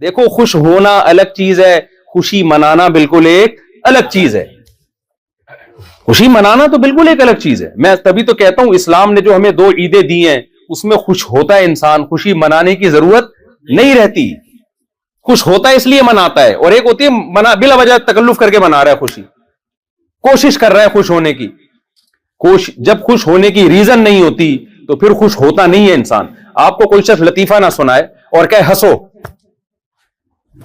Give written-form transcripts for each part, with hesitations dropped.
دیکھو خوش ہونا الگ چیز ہے, خوشی منانا بالکل ایک الگ چیز ہے. خوشی منانا تو بالکل ایک الگ چیز ہے. میں تبھی تو کہتا ہوں اسلام نے جو ہمیں 2 عیدیں دی ہیں اس میں خوش ہوتا ہے انسان, خوشی منانے کی ضرورت نہیں رہتی. خوش ہوتا ہے اس لیے مناتا ہے, اور ایک ہوتی ہے بلا وجہ تکلف کر کے منا رہا ہے خوشی, کوشش کر رہا ہے خوش ہونے کی. جب خوش ہونے کی ریزن نہیں ہوتی تو پھر خوش ہوتا نہیں ہے انسان. آپ کو کوئی شخص لطیفہ نہ سنائے اور کہے ہنسو,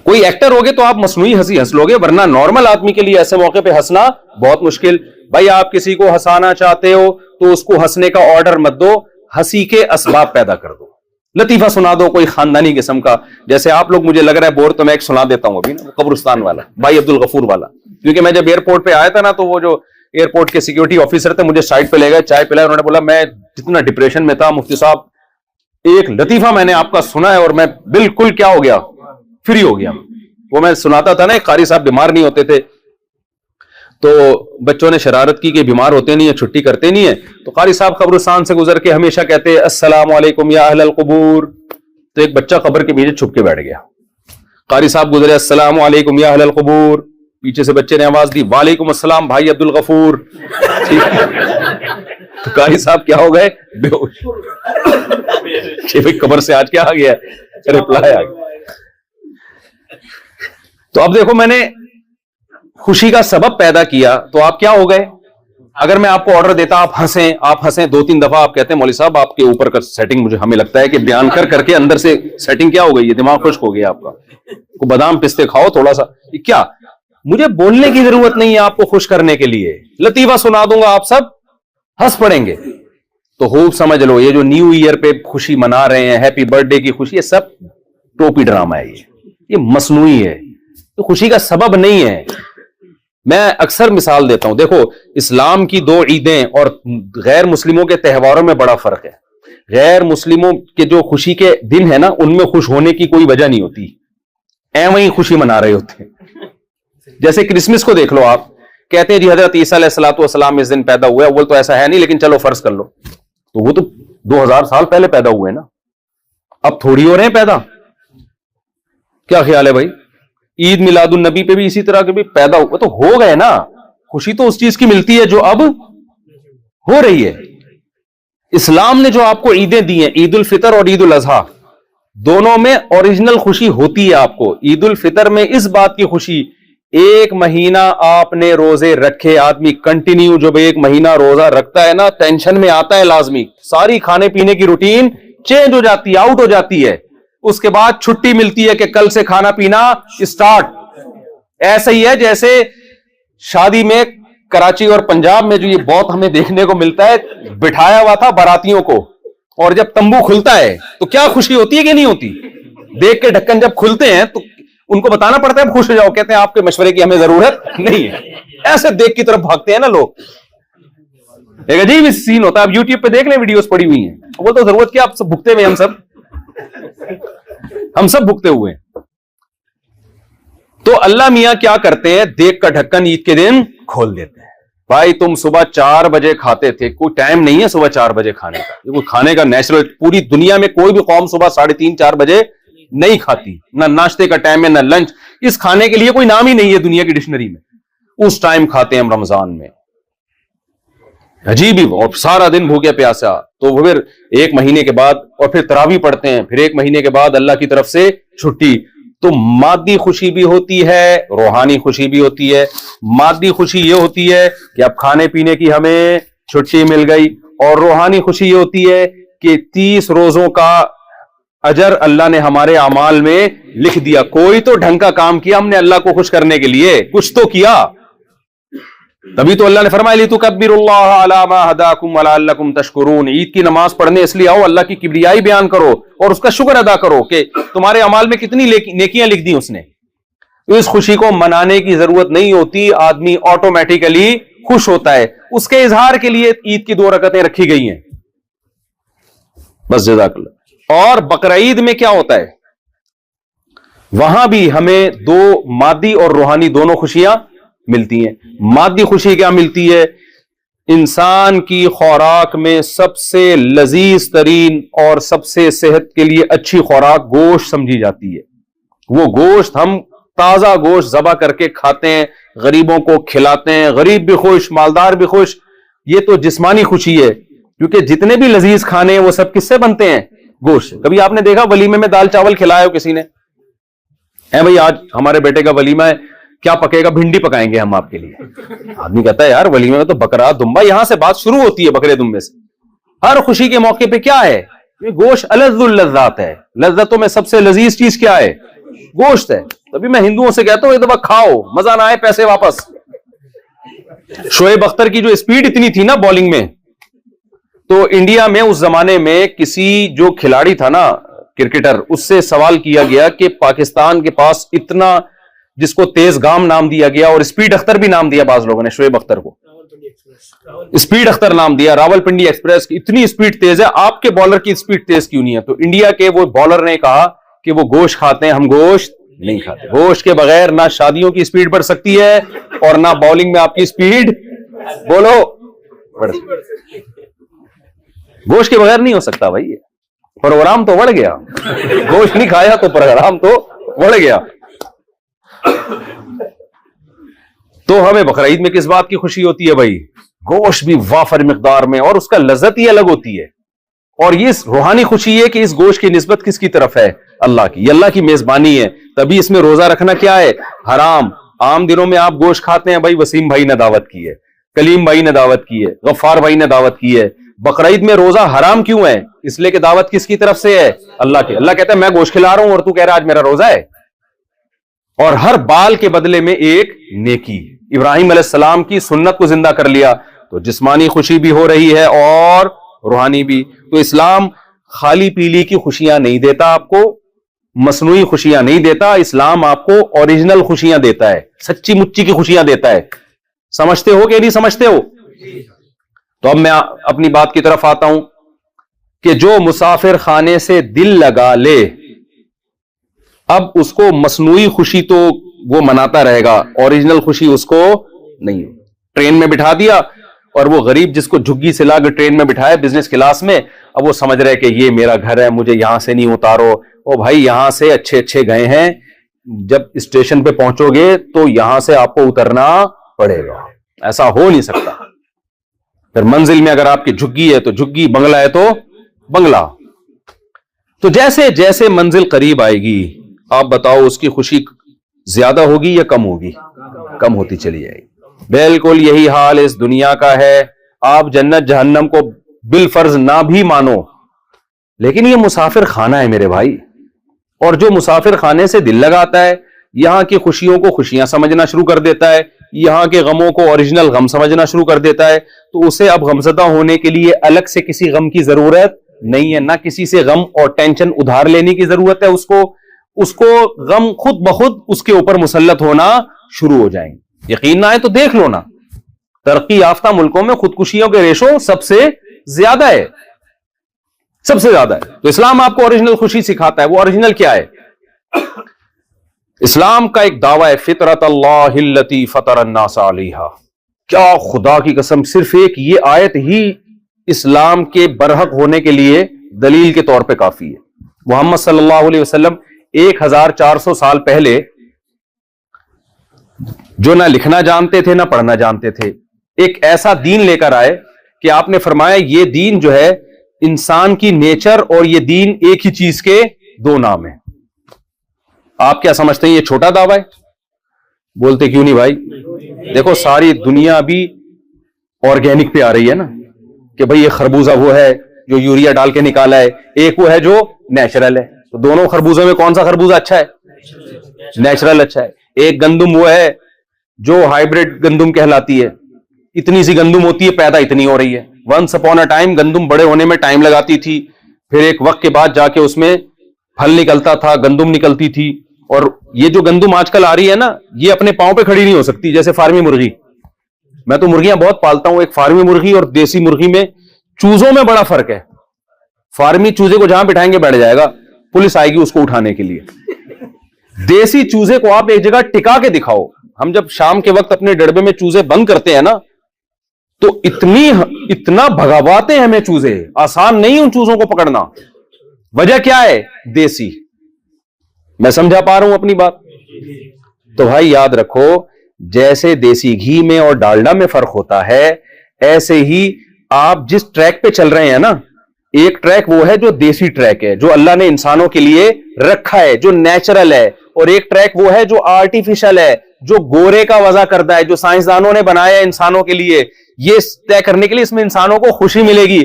کوئی ایکٹر ہوگے تو آپ مصنوعی ہنسی ہنس لوگے, ورنہ نارمل آدمی کے لیے ایسے موقع پہ ہنسنا بہت مشکل. بھائی آپ کسی کو ہنسانا چاہتے ہو تو اس کو ہنسنے کا آرڈر مت دو, ہنسی کے اسباب پیدا کر دو. لطیفہ سنا دو کوئی خاندانی قسم کا, جیسے آپ لوگ مجھے لگ رہا ہے بور, تو میں ایک سنا دیتا ہوں ابھی نا, قبرستان والا, بھائی عبد الغفور والا. کیونکہ میں جب ایئرپورٹ پہ آیا تھا نا, تو وہ جو ایئرپورٹ کے سیکورٹی آفیسر تھے مجھے سائڈ پہ لے گئے, چائے پلایا, انہوں نے بولا میں جتنا ڈپریشن میں تھا مفتی صاحب ایک لطیفہ میں نے آپ کا سنا ہے اور میں بالکل کیا ہو گیا, فری ہو گیا. وہ میں سناتا تھا نا, ایک قاری صاحب بیمار نہیں ہوتے تھے تو بچوں نے شرارت کی کہ بیمار ہوتے نہیں ہیں, چھٹی کرتے نہیں ہیں, تو قاری صاحب قبرستان سے گزر کے ہمیشہ کہتے السلام علیکم یا اہل القبور. تو ایک بچہ قبر کے پیچھے چھپ کے بیٹھ گیا. قاری صاحب گزرے السلام علیکم یا اہل القبور, پیچھے سے بچے نے آواز دی وعلیکم السلام بھائی عبد الغفور. تو قاری صاحب کیا ہو گئے, بے ہوش. کہ بھائی قبر سے آج کیا آ گیا, رپلائی آ گیا. تو اب دیکھو میں نے خوشی کا سبب پیدا کیا تو آپ کیا ہو گئے. اگر میں آپ کو آرڈر دیتا آپ ہنسیں 2-3 دفعہ, آپ کہتے ہیں مولوی صاحب آپ کے اوپر کا سیٹنگ مجھے ہمیں لگتا ہے کہ بیان کر کے اندر سے سیٹنگ کیا ہو گئی ہے, دماغ خشک ہو گیا آپ کا, کو بادام پستے کھاؤ تھوڑا سا. کیا مجھے بولنے کی ضرورت نہیں ہے آپ کو خوش کرنے کے لیے, لطیفہ سنا دوں گا آپ سب ہنس پڑیں گے. تو خوب سمجھ لو یہ جو نیو ایئر پہ خوشی منا رہے ہیں, ہیپی برتھ ڈے کی خوشی, یہ سب ٹوپی ڈرامہ ہے, یہ مصنوعی ہے, تو خوشی کا سبب نہیں ہے. میں اکثر مثال دیتا ہوں, دیکھو اسلام کی 2 عیدیں اور غیر مسلموں کے تہواروں میں بڑا فرق ہے. غیر مسلموں کے جو خوشی کے دن ہے نا, ان میں خوش ہونے کی کوئی وجہ نہیں ہوتی, وہیں خوشی منا رہے ہوتے ہیں. جیسے کرسمس کو دیکھ لو, آپ کہتے ہیں جی حضرت عیسیٰ علیہ الصلوۃ والسلام اس دن پیدا ہوئے, اول تو ایسا ہے نہیں لیکن چلو فرض کر لو, تو وہ تو 2000 سال پہلے پیدا ہوئے نا, اب تھوڑی ہو رہے ہیں پیدا. کیا خیال ہے بھائی, عید میلاد النبی پہ بھی اسی طرح کے بھی پیدا ہوئے تو ہو گئے نا. خوشی تو اس چیز کی ملتی ہے جو اب ہو رہی ہے. اسلام نے جو آپ کو عیدیں دی ہیں, عید الفطر اور عید الاضحیٰ, دونوں میں اوریجنل خوشی ہوتی ہے آپ کو. عید الفطر میں اس بات کی خوشی, 1 مہینہ آپ نے روزے رکھے, آدمی کنٹینیو جب 1 مہینہ روزہ رکھتا ہے نا, ٹینشن میں آتا ہے لازمی, ساری کھانے پینے کی روٹین چینج ہو جاتی ہے, آؤٹ ہو جاتی ہے. اس کے بعد چھٹی ملتی ہے کہ کل سے کھانا پینا اسٹارٹ. ایسا ہی ہے جیسے شادی میں کراچی اور پنجاب میں جو یہ بہت ہمیں دیکھنے کو ملتا ہے, بٹھایا ہوا تھا باراتیوں کو, اور جب تمبو کھلتا ہے تو کیا خوشی ہوتی ہے کہ نہیں ہوتی. دیکھ کے ڈھکن جب کھلتے ہیں تو ان کو بتانا پڑتا ہے خوش ہو جاؤ, کہتے ہیں آپ کے مشورے کی ہمیں ضرورت نہیں ہے. ایسے دیکھ کی طرف بھاگتے ہیں نا لوگ, ایک عجیب سین ہوتا ہے. آپ یوٹیوب پہ دیکھ لیں, ویڈیوز پڑی ہوئی ہیں, وہ تو ضرورت کیا, آپ سب بھگتے ہوئے, ہم سب بھگتے ہوئے. تو اللہ میاں کیا کرتے ہیں, دیکھ کا ڈھکن عید کے دن کھول دیتے ہیں. بھائی تم صبح 4 بجے کھاتے تھے, کوئی ٹائم نہیں ہے صبح 4 بجے کھانے کا, کوئی کھانے کا نیچرل, پوری دنیا میں کوئی بھی قوم صبح 3:30-4 بجے نہیں کھاتی, نہ ناشتے کا ٹائم ہے نہ لنچ. اس کھانے کے لیے کوئی نام ہی نہیں ہے دنیا کی ڈکشنری میں. اس ٹائم کھاتے ہیں ہم رمضان میں, عجیب ہی, اور سارا دن بھوکے پیاسا. تو پھر 1 مہینے کے بعد, اور پھر تراویح پڑھتے ہیں, پھر 1 مہینے کے بعد اللہ کی طرف سے چھٹی. تو مادی خوشی بھی ہوتی ہے, روحانی خوشی بھی ہوتی ہے. مادی خوشی یہ ہوتی ہے کہ اب کھانے پینے کی ہمیں چھٹی مل گئی, اور روحانی خوشی یہ ہوتی ہے کہ 30 روزوں کا اجر اللہ نے ہمارے اعمال میں لکھ دیا. کوئی تو ڈھنگ کا کام کیا ہم نے اللہ کو خوش کرنے کے لیے, کچھ تو کیا. تبھی تو اللہ نے فرمایا لِتُكَبِّرُوا اللَّهَ عَلَى مَا هَدَاكُمْ وَلَعَلَّكُمْ تَشْكُرُونَ. عید کی نماز پڑھنے اس لیے آؤ, اللہ کی کبریائی بیان کرو اور اس کا شکر ادا کرو کہ تمہارے اعمال میں کتنی نیکیاں لکھ دی اس نے. اس خوشی کو منانے کی ضرورت نہیں ہوتی, آدمی آٹومیٹیکلی خوش ہوتا ہے. اس کے اظہار کے لیے عید کی 2 رکعتیں رکھی گئی ہیں بس, جزاک اللہ. اور بقرعید میں کیا ہوتا ہے, وہاں بھی ہمیں 2 مادی اور روحانی دونوں خوشیاں ملتی ہیں. مادی خوشی کیا ملتی ہے, انسان کی خوراک میں سب سے لذیذ ترین اور سب سے صحت کے لیے اچھی خوراک گوشت سمجھی جاتی ہے. وہ گوشت ہم تازہ گوشت ذبح کر کے کھاتے ہیں, غریبوں کو کھلاتے ہیں, غریب بھی خوش, مالدار بھی خوش. یہ تو جسمانی خوشی ہے, کیونکہ جتنے بھی لذیذ کھانے ہیں وہ سب کس سے بنتے ہیں؟ گوشت. کبھی آپ نے دیکھا ولیمے میں دال چاول کھلایا ہو کسی نے؟ اے بھائی آج ہمارے بیٹے کا ولیمہ ہے, کیا پکے گا؟ بھنڈی پکائیں گے ہم آپ کے لیے. آدمی کہتا ہے یار ولیمے میں تو بکرا دمبا, یہاں سے بات شروع ہوتی ہے, بکرے دمبے سے. ہر خوشی کے موقع پہ کیا ہے؟ یہ گوشت الذ اللذات ہے. لذتوں میں سب سے لذیذ چیز کیا ہے؟ گوشت ہے. تبھی میں ہندوؤں سے کہتا ہوں ایک دفعہ کھاؤ, مزہ نہ آئے پیسے واپس. شعیب اختر کی جو اسپیڈ اتنی تھی نا بالنگ میں, تو انڈیا میں اس زمانے میں کسی جو کھلاڑی تھا نا کرکٹر, اس سے سوال کیا گیا کہ پاکستان کے پاس اتنا, جس کو تیز گام نام دیا گیا اور اسپیڈ اختر بھی نام دیا بعض لوگوں نے, شعیب اختر کو اسپیڈ اختر نام دیا, راول پنڈی ایکسپریس, اتنی اسپیڈ تیز ہے, آپ کے بالر کی اسپیڈ تیز کیوں نہیں ہے؟ تو انڈیا کے وہ بالر نے کہا کہ وہ گوشت کھاتے ہیں, ہم گوشت نہیں کھاتے. گوشت کے بغیر نہ شادیوں کی اسپیڈ بڑھ سکتی ہے اور نہ بالنگ میں آپ کی اسپیڈ بولو بڑھ سکتی. گوشت کے بغیر نہیں ہو سکتا بھائی. پروگرام تو بڑھ گیا, گوشت نہیں کھایا تو پروگرام تو بڑھ گیا. تو ہمیں بقرعید میں کس بات کی خوشی ہوتی ہے بھائی؟ گوشت بھی وافر مقدار میں, اور اس کا لذت ہی الگ ہوتی ہے. اور یہ روحانی خوشی ہے کہ اس گوشت کی نسبت کس کی طرف ہے؟ اللہ کی. یہ اللہ کی میزبانی ہے. تبھی اس میں روزہ رکھنا کیا ہے؟ حرام. عام دنوں میں آپ گوشت کھاتے ہیں, بھائی وسیم بھائی نے دعوت کی ہے, کلیم بھائی نے دعوت کی ہے, غفار بھائی نے دعوت کی ہے. بقرعید میں روزہ حرام کیوں ہے؟ اس لیے کہ دعوت کس کی طرف سے ہے؟ اللہ کی. اللہ کہتا ہے میں گوشت کھلا رہا ہوں اور تو کہہ رہا آج میرا روزہ ہے. اور ہر بال کے بدلے میں ایک نیکی. ابراہیم علیہ السلام کی سنت کو زندہ کر لیا تو جسمانی خوشی بھی ہو رہی ہے اور روحانی بھی. تو اسلام خالی پیلی کی خوشیاں نہیں دیتا آپ کو, مصنوعی خوشیاں نہیں دیتا. اسلام آپ کو اوریجنل خوشیاں دیتا ہے, سچی مچی کی خوشیاں دیتا ہے. سمجھتے ہو کہ نہیں سمجھتے ہو؟ تو اب میں اپنی بات کی طرف آتا ہوں کہ جو مسافر خانے سے دل لگا لے, اب اس کو مصنوعی خوشی تو وہ مناتا رہے گا, اوریجنل خوشی اس کو نہیں. ٹرین میں بٹھا دیا اور وہ غریب جس کو جھگی سے لا کے ٹرین میں بٹھایا بزنس کلاس میں, اب وہ سمجھ رہے کہ یہ میرا گھر ہے, مجھے یہاں سے نہیں اتارو. او بھائی یہاں سے اچھے اچھے گئے ہیں, جب اسٹیشن پہ پہنچو گے تو یہاں سے آپ کو اترنا پڑے گا. ایسا ہو نہیں سکتا. پھر منزل میں اگر آپ کی جھگی ہے تو جھگی, بنگلہ ہے تو بنگلہ. تو جیسے جیسے منزل قریب آئے گی, آپ بتاؤ اس کی خوشی زیادہ ہوگی یا کم ہوگی؟ کم ہوتی چلی جائے گی. بالکل یہی حال اس دنیا کا ہے. آپ جنت جہنم کو بالفرض نہ بھی مانو, لیکن یہ مسافر خانہ ہے میرے بھائی. اور جو مسافر خانے سے دل لگاتا ہے, یہاں کی خوشیوں کو خوشیاں سمجھنا شروع کر دیتا ہے, یہاں کے غموں کو اوریجنل غم سمجھنا شروع کر دیتا ہے, تو اسے اب غمزدہ ہونے کے لیے الگ سے کسی غم کی ضرورت نہیں ہے. نہ کسی سے غم اور ٹینشن ادھار لینے کی ضرورت ہے. اس کو غم خود بخود اس کے اوپر مسلط ہونا شروع ہو جائیں. یقین نہ آئے تو دیکھ لو نا, ترقی یافتہ ملکوں میں خودکشیوں کے ریشو سب سے زیادہ ہے, سب سے زیادہ ہے. تو اسلام آپ کو اوریجنل خوشی سکھاتا ہے. وہ اوریجنل کیا ہے؟ اسلام کا ایک دعویٰ ہے, فطرت اللہ التی فطر الناس علیہا. کیا خدا کی قسم, صرف ایک یہ آیت ہی اسلام کے برحق ہونے کے لیے دلیل کے طور پہ کافی ہے. محمد صلی اللہ علیہ وسلم 1400 سال پہلے جو نہ لکھنا جانتے تھے نہ پڑھنا جانتے تھے, ایک ایسا دین لے کر آئے کہ آپ نے فرمایا یہ دین جو ہے انسان کی نیچر اور یہ دین ایک ہی چیز کے دو نام ہیں. آپ کیا سمجھتے ہیں یہ چھوٹا دعویٰ ہے؟ بولتے کیوں نہیں بھائی؟ دیکھو ساری دنیا بھی آرگینک پہ آ رہی ہے نا, کہ بھئی یہ خربوزہ وہ ہے جو یوریا ڈال کے نکالا ہے, ایک وہ ہے جو نیچرل ہے. تو دونوں خربوزوں میں کون سا خربوزہ اچھا ہے؟ نیچرل اچھا ہے. ایک گندم وہ ہے جو ہائیبریڈ گندم کہلاتی ہے, اتنی سی گندم ہوتی ہے, پیدا اتنی ہو رہی ہے. ونس اپون اے ٹائم گندم بڑے ہونے میں ٹائم لگاتی تھی, پھر ایک وقت کے بعد جا کے اس میں پھل نکلتا تھا, گندم نکلتی تھی. اور یہ جو گندم آج کل آ رہی ہے نا, یہ اپنے پاؤں پہ کھڑی نہیں ہو سکتی. جیسے فارمی مرغی, میں تو مرغیاں بہت پالتا ہوں, ایک فارمی مرغی اور دیسی مرغی میں چوزوں میں بڑا فرق ہے. فارمی چوزے کو جہاں بٹھائیں گے بیٹھ جائے گا, پولیس آئے گی اس کو اٹھانے کے لیے. دیسی چوزے کو آپ ایک جگہ ٹکا کے دکھاؤ. ہم جب شام کے وقت اپنے ڈڑبے میں چوزے بند کرتے ہیں نا, تو اتنا بھگاواتے ہیں ہمیں چوزے, آسان نہیں ان چوزوں کو پکڑنا. وجہ کیا ہے؟ دیسی. میں سمجھا پا رہا ہوں اپنی بات؟ تو بھائی یاد رکھو، جیسے دیسی گھی میں اور ڈالڈا میں فرق ہوتا ہے، ایسے ہی آپ جس ٹریک پہ چل رہے ہیں نا، ایک ٹریک وہ ہے جو دیسی ٹریک ہے، جو اللہ نے انسانوں کے لیے رکھا ہے، جو نیچرل ہے، اور ایک ٹریک وہ ہے جو آرٹیفیشل ہے، جو گورے کا وضع کرتا ہے، جو سائنسدانوں نے بنایا انسانوں کے لیے، یہ طے کرنے کے لیے اس میں انسانوں کو خوشی ملے گی۔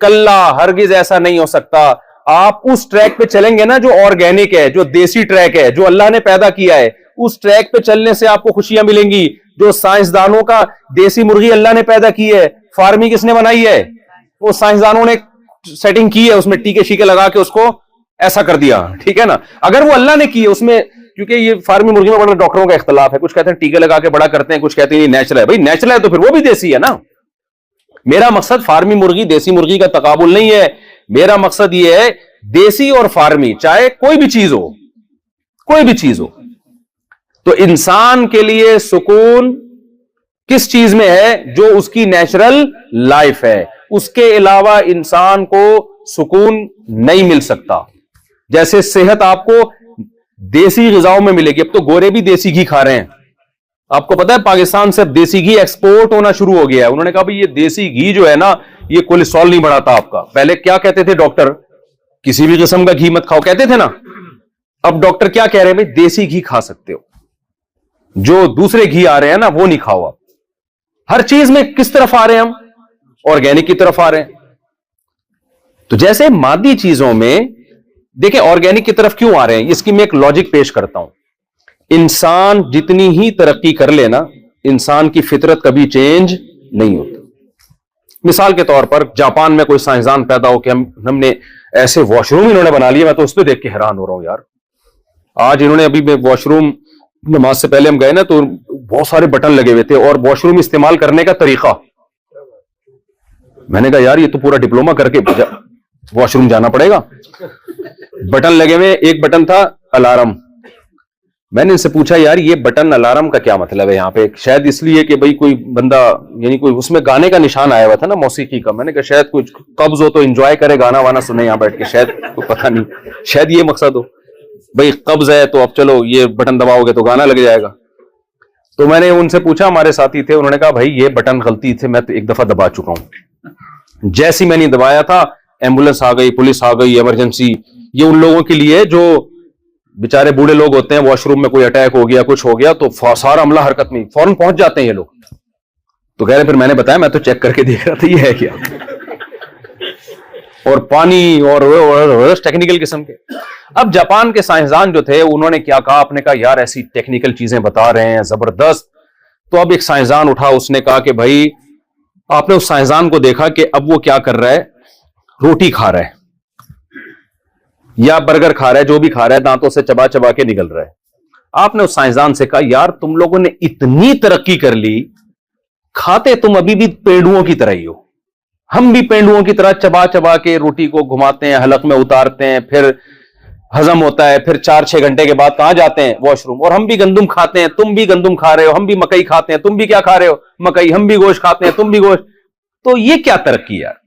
کلا، ہرگز ایسا نہیں ہو سکتا۔ آپ اس ٹریک پہ چلیں گے نا جو آرگینک ہے، جو دیسی ٹریک ہے، جو اللہ نے پیدا کیا ہے، اس ٹریک پہ چلنے سے آپ کو خوشیاں ملیں گی۔ جو سائنسدانوں کا دیسی مرغی اللہ نے پیدا کی ہے، فارمی کس نے بنائی ہے؟ وہ سائنسدانوں نے سیٹنگ کی ہے، اس میں ٹیکے شیکے لگا کے اس کو ایسا کر دیا، ٹھیک ہے نا۔ اگر وہ اللہ نے کی ہے اس میں، کیونکہ یہ فارمی مرغی میں بڑا ڈاکٹروں کا اختلاف ہے، کچھ کہتے ہیں ٹیکے لگا کے بڑا کرتے ہیں، کچھ کہتے ہیں یہ نیچرل ہے۔ بھائی نیچرل ہے تو پھر وہ بھی دیسی ہے نا۔ میرا مقصد فارمی مرغی دیسی مرغی کا تقابل نہیں ہے، میرا مقصد یہ ہے دیسی اور فارمی، چاہے کوئی بھی چیز ہو، کوئی بھی چیز ہو، تو انسان کے لیے سکون کس چیز میں ہے؟ جو اس کی نیچرل لائف ہے، اس کے علاوہ انسان کو سکون نہیں مل سکتا۔ جیسے صحت آپ کو دیسی غذاؤں میں ملے گی، اب تو گورے بھی دیسی گھی کھا رہے ہیں۔ آپ کو پتا ہے پاکستان سے اب دیسی گھی ایکسپورٹ ہونا شروع ہو گیا ہے۔ انہوں نے کہا بھئی یہ دیسی گھی جو ہے نا، یہ کولیسٹرول نہیں بڑھاتا آپ کا۔ پہلے کیا کہتے تھے ڈاکٹر؟ کسی بھی قسم کا گھی مت کھاؤ کہتے تھے نا۔ اب ڈاکٹر کیا کہہ رہے ہیں؟ بھئی دیسی گھی کھا سکتے ہو، جو دوسرے گھی آ رہے ہیں نا وہ نہیں کھاؤ آپ۔ ہر چیز میں کس طرف آ رہے ہیں ہم؟ آرگینک کی طرف آ رہے ہیں۔ تو جیسے مادی چیزوں میں دیکھیں آرگینک کی طرف کیوں آ رہے ہیں، اس کی میں ایک لاجک پیش کرتا ہوں۔ انسان جتنی ہی ترقی کر لے نا، انسان کی فطرت کبھی چینج نہیں ہوتی۔ مثال کے طور پر جاپان میں کوئی سائنسدان پیدا ہو کہ ہم نے ایسے واش روم انہوں نے بنا لیے، میں تو اس پہ دیکھ کے حیران ہو رہا ہوں یار۔ آج انہوں نے ابھی واش روم، نماز سے پہلے ہم گئے نا تو بہت سارے بٹن لگے ہوئے تھے، اور واش روم استعمال کرنے کا طریقہ، میں نے کہا یار یہ تو پورا ڈپلوما کر کے واش روم جانا پڑے گا۔ بٹن لگے ہوئے، ایک بٹن تھا الارم۔ میں نے ان سے پوچھا یار یہ بٹن الارم کا کیا مطلب ہے یہاں پہ؟ شاید اس لیے کہ بھئی کوئی بندہ، یعنی کوئی اس میں گانے کا نشان آیا ہوا تھا نا، موسیقی کا۔ میں نے کہا شاید کچھ قبض ہو تو انجوائے کرے، گانا وانا سنے یہاں بیٹھ کے، شاید پتہ نہیں، شاید یہ مقصد ہو۔ بھئی قبض ہے تو اب چلو یہ بٹن دباؤ گے تو گانا لگ جائے گا۔ تو میں نے ان سے پوچھا، ہمارے ساتھی تھے، انہوں نے کہا بھائی یہ بٹن غلطی تھے، میں تو ایک دفعہ دبا چکا ہوں۔ جیسی میں نے دبایا تھا ایمبولینس آ گئی، پولیس آ گئی، ایمرجنسی۔ یہ ان لوگوں کے لیے جو بیچارے بوڑھے لوگ ہوتے ہیں، واش روم میں کوئی اٹیک ہو گیا، کچھ ہو گیا تو سارا عملہ حرکت میں فوراً پہنچ جاتے ہیں یہ لوگ۔ تو کہہ رہے پھر میں نے بتایا میں تو چیک کر کے دیکھ رہا تھا یہ ہے کیا، اور پانی اور ٹیکنیکل قسم کے۔ اب جاپان کے سائنسدان جو تھے انہوں نے کیا کہا، آپ نے کہا یار ایسی ٹیکنیکل چیزیں بتا رہے ہیں زبردست۔ تو اب ایک سائنسدان اٹھا، اس نے کہا کہ بھائی آپ نے اس سائنسدان کو دیکھا کہ اب وہ کیا کر رہا ہے، روٹی کھا رہا ہے یا برگر کھا رہا ہے، جو بھی کھا رہا ہے دانتوں سے چبا چبا کے نگل رہا ہے۔ آپ نے اس سائنسدان سے کہا یار تم لوگوں نے اتنی ترقی کر لی، کھاتے تم ابھی بھی پینڈوؤں کی طرح ہی ہو۔ ہم بھی پینڈوؤں کی طرح چبا چبا کے روٹی کو گھماتے ہیں، حلق میں اتارتے ہیں، پھر ہضم ہوتا ہے، پھر 4-6 گھنٹے کے بعد کہاں جاتے ہیں؟ Wash room. اور ہم بھی گندم کھاتے ہیں، تم بھی گندم کھا رہے ہو، ہم بھی مکئی کھاتے ہیں، تم بھی کیا کھا رہے ہو؟ مکئی۔ ہم بھی گوشت کھاتے ہیں، تم بھی گوشت۔ تو یہ کیا ترقی یار؟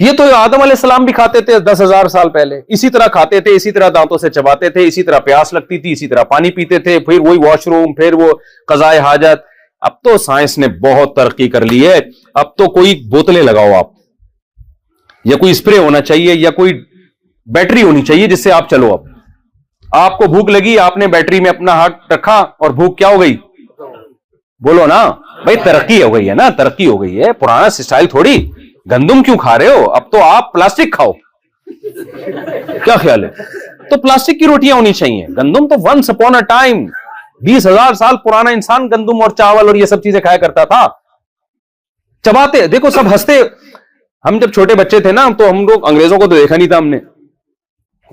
یہ تو آدم علیہ السلام بھی کھاتے تھے 10,000 سال پہلے، اسی طرح کھاتے تھے، اسی طرح دانتوں سے چباتے تھے، اسی طرح پیاس لگتی تھی، اسی طرح پانی پیتے تھے، پھر وہی واش روم، پھر وہ قضائے حاجت۔ اب تو سائنس نے بہت ترقی کر لی ہے، اب تو کوئی بوتلیں لگاؤ آپ، یا کوئی اسپرے ہونا چاہیے، یا کوئی بیٹری ہونی چاہیے جس سے آپ چلو۔ اب آپ کو بھوک لگی، آپ نے بیٹری میں اپنا ہاتھ رکھا اور بھوک کیا ہو گئی؟ بولو نا بھائی، ترقی ہو گئی ہے نا، ترقی ہو گئی ہے، پرانا سٹائل تھوڑی۔ گندم کیوں کھا رہے ہو؟ اب تو آپ پلاسٹک کھاؤ، کیا خیال ہے؟ تو پلاسٹک کی روٹیاں ہونی چاہیے۔ گندم تو ونس اپون اے ٹائم 20,000 سال پرانا انسان گندم اور چاول اور یہ سب چیزیں کھایا کرتا تھا، چباتے۔ دیکھو سب ہنستے، ہم جب چھوٹے بچے تھے نا تو ہم لوگ انگریزوں کو تو دیکھا نہیں تھا ہم نے،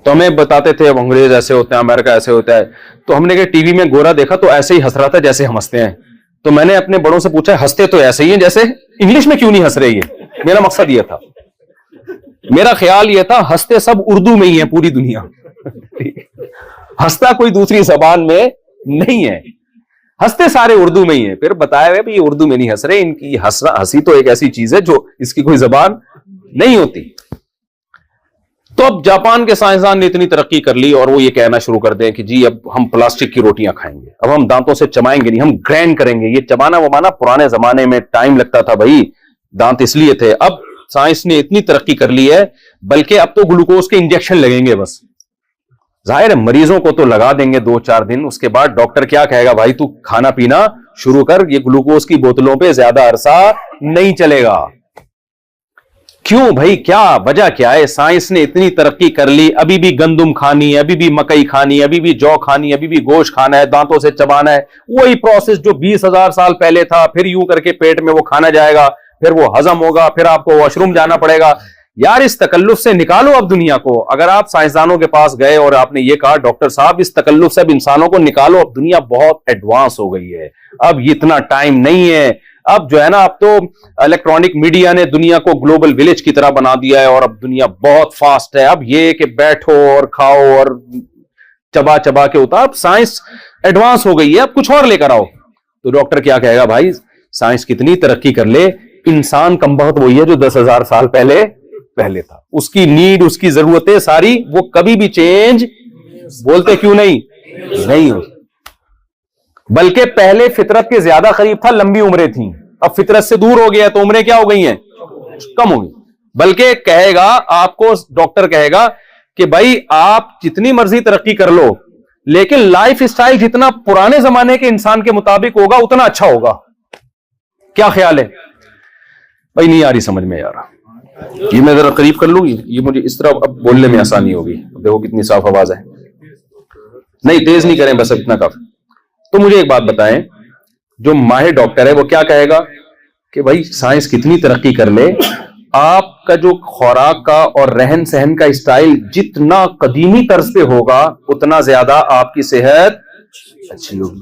تو ہمیں بتاتے تھے اب انگریز ایسے ہوتے ہیں، امریکہ ایسے ہوتا ہے۔ تو ہم نے کہ ٹی وی میں گورا دیکھا تو ایسے ہی ہنس رہا تھا جیسے ہم ہنستے ہیں۔ تو میں نے اپنے بڑوں سے پوچھا ہنستے تو ایسے ہی ہیں جیسے، انگلش میں کیوں نہیں ہنس رہے؟ یہ میرا مقصد یہ تھا، میرا خیال یہ تھا ہنستے سب اردو میں ہی ہیں پوری دنیا، ہنستا کوئی دوسری زبان میں نہیں ہے، ہنستے سارے اردو میں ہی ہیں۔ پھر بتایا گیا یہ اردو میں نہیں ہنس رہے، ان کی ہنسی تو ایک ایسی چیز ہے جو اس کی کوئی زبان نہیں ہوتی۔ تو اب جاپان کے سائنسدان نے اتنی ترقی کر لی اور وہ یہ کہنا شروع کر دیں کہ جی اب ہم پلاسٹک کی روٹیاں کھائیں گے, اب ہم دانتوں سے چبائیں گے نہیں, ہم گرینڈ کریں گے. یہ چبانا وبانا پرانے زمانے میں ٹائم لگتا تھا بھائی, دانت اس لیے تھے. اب سائنس نے اتنی ترقی کر لی ہے, بلکہ اب تو گلوکوز کے انجیکشن لگیں گے بس. ظاہر ہے مریضوں کو تو لگا دیں گے 2-4 دن, اس کے بعد ڈاکٹر کیا کہے گا, بھائی تو کھانا پینا شروع کر, یہ گلوکوز کی بوتلوں پہ زیادہ عرصہ نہیں چلے گا. کیوں بھائی, کیا وجہ کیا ہے؟ سائنس نے اتنی ترقی کر لی, ابھی بھی گندم کھانی ہے, ابھی بھی مکئی کھانی ہے, ابھی بھی جو کھانی ہے, ابھی بھی گوشت کھانا ہے, دانتوں سے چبانا ہے. وہی پروسیس جو 20,000 سال پہلے تھا, پھر یوں کر کے پیٹ میں وہ کھانا جائے گا, پھر وہ ہضم ہوگا, پھر آپ کو واش روم جانا پڑے گا. یار اس تکلف سے نکالو اب دنیا کو. اگر آپ سائنسدانوں کے پاس گئے اور آپ نے یہ کہا ڈاکٹر صاحب اس تکلف سے اب انسانوں کو نکالو, اب دنیا بہت ایڈوانس ہو گئی ہے, اب اتنا ٹائم نہیں ہے. اب جو ہے نا, اب تو الیکٹرانک میڈیا نے دنیا کو گلوبل ولیج کی طرح بنا دیا ہے, اور اب دنیا بہت فاسٹ ہے. اب یہ کہ بیٹھو اور کھاؤ اور چبا چبا کے ہوتا, اب سائنس ایڈوانس ہو گئی ہے, اب کچھ اور لے کر آؤ. تو ڈاکٹر کیا کہے گا, بھائی سائنس کتنی ترقی کر لے, انسان کم بخت وہی ہے جو 10,000 سال پہلے تھا. اس کی نیڈ, اس کی ضرورتیں ساری وہ کبھی بھی چینج بولتے کیوں نہیں ہو, بلکہ پہلے فطرت کے زیادہ قریب تھا, لمبی عمریں تھیں. اب فطرت سے دور ہو گیا تو عمریں کیا ہو گئی ہیں, کم ہو گئی. بلکہ کہے گا آپ کو, ڈاکٹر کہے گا کہ بھائی آپ جتنی مرضی ترقی کر لو, لیکن لائف اسٹائل جتنا پرانے زمانے کے انسان کے مطابق ہوگا اتنا اچھا ہوگا. کیا خیال ہے بھائی؟ نہیں آ رہی سمجھ میں یار, یہ میں ذرا قریب کر لوں گی, یہ مجھے اس طرح اب بولنے میں آسانی ہوگی. دیکھو کتنی صاف آواز ہے, نہیں تیز نہیں کریں بس, اتنا کافی. تو مجھے ایک بات بتائیں, جو ماہر ڈاکٹر ہے وہ کیا کہے گا کہ بھائی سائنس کتنی ترقی کر لے, آپ کا جو خوراک کا اور رہن سہن کا اسٹائل جتنا قدیمی طرز پہ ہوگا اتنا زیادہ آپ کی صحت اچھی ہوگی.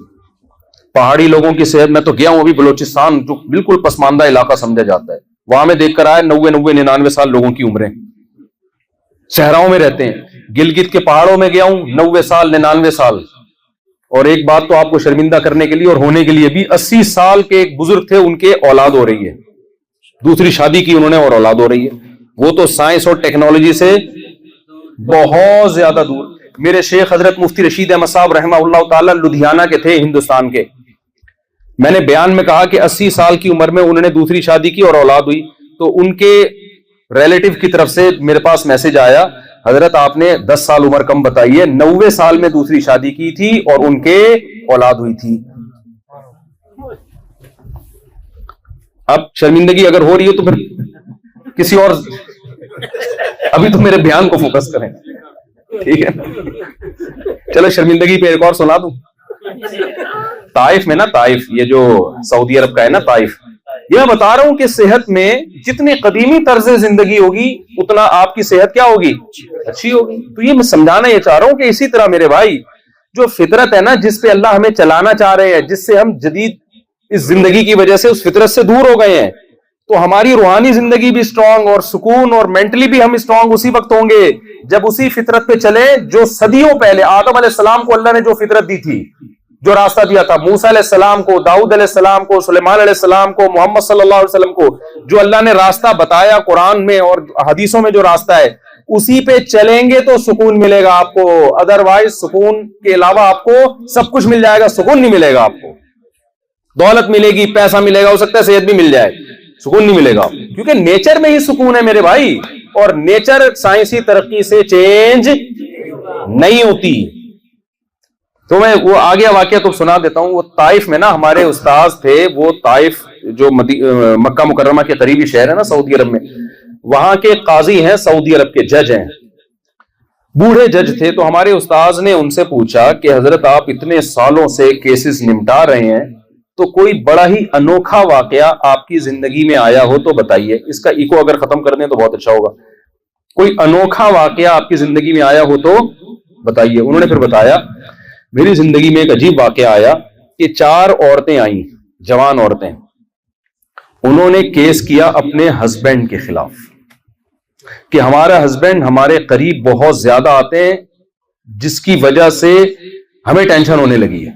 پہاڑی لوگوں کی صحت, میں تو گیا ہوں ابھی بلوچستان, جو بالکل پسماندہ علاقہ سمجھا جاتا ہے, وہاں میں دیکھ کر آیا 90-99 سال لوگوں کی عمریں. صحراؤں میں رہتے ہیں, گلگت کے پہاڑوں میں گیا ہوں, 90 سال 99 سال. اور ایک بات تو آپ کو شرمندہ کرنے کے لیے اور ہونے کے لیے بھی, 80 سال کے ایک بزرگ تھے, ان کے اولاد ہو رہی ہے, دوسری شادی کی انہوں نے اور اولاد ہو رہی ہے. وہ تو سائنس اور ٹیکنالوجی سے بہت زیادہ دور. میرے شیخ حضرت مفتی رشید احمد صاحب رحمہ اللہ تعالی لدھیانہ کے تھے, ہندوستان کے. میں نے بیان میں کہا کہ 80 سال کی عمر میں انہوں نے دوسری شادی کی اور اولاد ہوئی, تو ان کے ریلیٹو کی طرف سے میرے پاس میسج آیا, حضرت آپ نے 10 سال عمر کم بتائی ہے, 90 سال میں دوسری شادی کی تھی اور ان کے اولاد ہوئی تھی. اب شرمندگی اگر ہو رہی ہے تو پھر کسی اور, ابھی تو میرے بیان کو فوکس کریں, ٹھیک ہے؟ چلو شرمندگی پہ ایک اور سنا دوں. طائف میں نا, طائف یہ جو سعودی عرب کا ہے نا طائف, یہ میں بتا رہا ہوں کہ صحت میں جتنی قدیمی طرز زندگی ہوگی اتنا آپ کی صحت کیا ہوگی, اچھی ہوگی. تو یہ میں سمجھانا یہ چاہ رہا ہوں کہ اسی طرح میرے بھائی جو فطرت ہے نا, جس پہ اللہ ہمیں چلانا چاہ رہے ہیں, جس سے ہم جدید اس زندگی کی وجہ سے اس فطرت سے دور ہو گئے ہیں, تو ہماری روحانی زندگی بھی اسٹرانگ اور سکون اور مینٹلی بھی ہم اسٹرانگ اسی وقت ہوں گے جب اسی فطرت پہ چلے جو صدیوں پہلے آدم علیہ السلام کو اللہ نے جو فطرت دی تھی, جو راستہ دیا تھا, موسیٰ علیہ السلام کو, داؤد علیہ السلام کو, سلیمان علیہ السلام کو, محمد صلی اللہ علیہ وسلم کو, جو اللہ نے راستہ بتایا قرآن میں اور حدیثوں میں جو راستہ ہے, اسی پہ چلیں گے تو سکون ملے گا آپ کو. ادروائز سکون کے علاوہ آپ کو سب کچھ مل جائے گا, سکون نہیں ملے گا آپ کو. دولت ملے گی, پیسہ ملے گا, ہو سکتا ہے صحت بھی مل جائے, سکون نہیں ملے گا, کیونکہ نیچر میں ہی سکون ہے میرے بھائی, اور نیچر سائنسی ترقی سے چینج نہیں ہوتی. تو میں وہ آگے واقعہ تو سنا دیتا ہوں. وہ طائف میں نا ہمارے استاذ تھے, وہ طائف جو مکہ مکرمہ کے قریبی شہر ہے نا سعودی عرب میں, وہاں کے قاضی ہیں, سعودی عرب کے جج ہیں, بوڑھے جج تھے. تو ہمارے استاذ نے ان سے پوچھا کہ حضرت آپ اتنے سالوں سے کیسز نمٹا رہے ہیں, تو کوئی بڑا ہی انوکھا واقعہ آپ کی زندگی میں آیا ہو تو بتائیے. اس کا ایکو اگر ختم کر دیں تو بہت اچھا ہوگا. کوئی انوکھا واقعہ آپ کی زندگی میں آیا ہو تو بتائیے. انہوں نے پھر بتایا, میری زندگی میں ایک عجیب واقعہ آیا کہ 4 عورتیں آئیں, جوان عورتیں, انہوں نے کیس کیا اپنے ہسبینڈ کے خلاف کہ ہمارا ہسبینڈ ہمارے قریب بہت زیادہ آتے ہیں, جس کی وجہ سے ہمیں ٹینشن ہونے لگی ہے.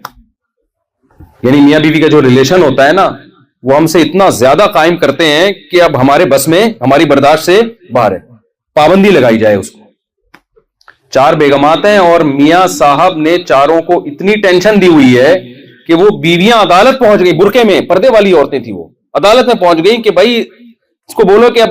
یعنی میاں بیوی کا جو ریلیشن ہوتا ہے نا, وہ ہم سے اتنا زیادہ قائم کرتے ہیں کہ اب ہمارے بس میں, ہماری برداشت سے باہر ہے, پابندی لگائی جائے اس کو. 4 بیگمات ہیں اور میاں صاحب نے چاروں کو اتنی ٹینشن دی ہوئی ہے کہ وہ بیویاں عدالت پہنچ گئی، برقعے میں پردے والی عورتیں تھیں، وہ عدالت میں پہنچ گئی کہ بھائی اس کو بولو کہ اب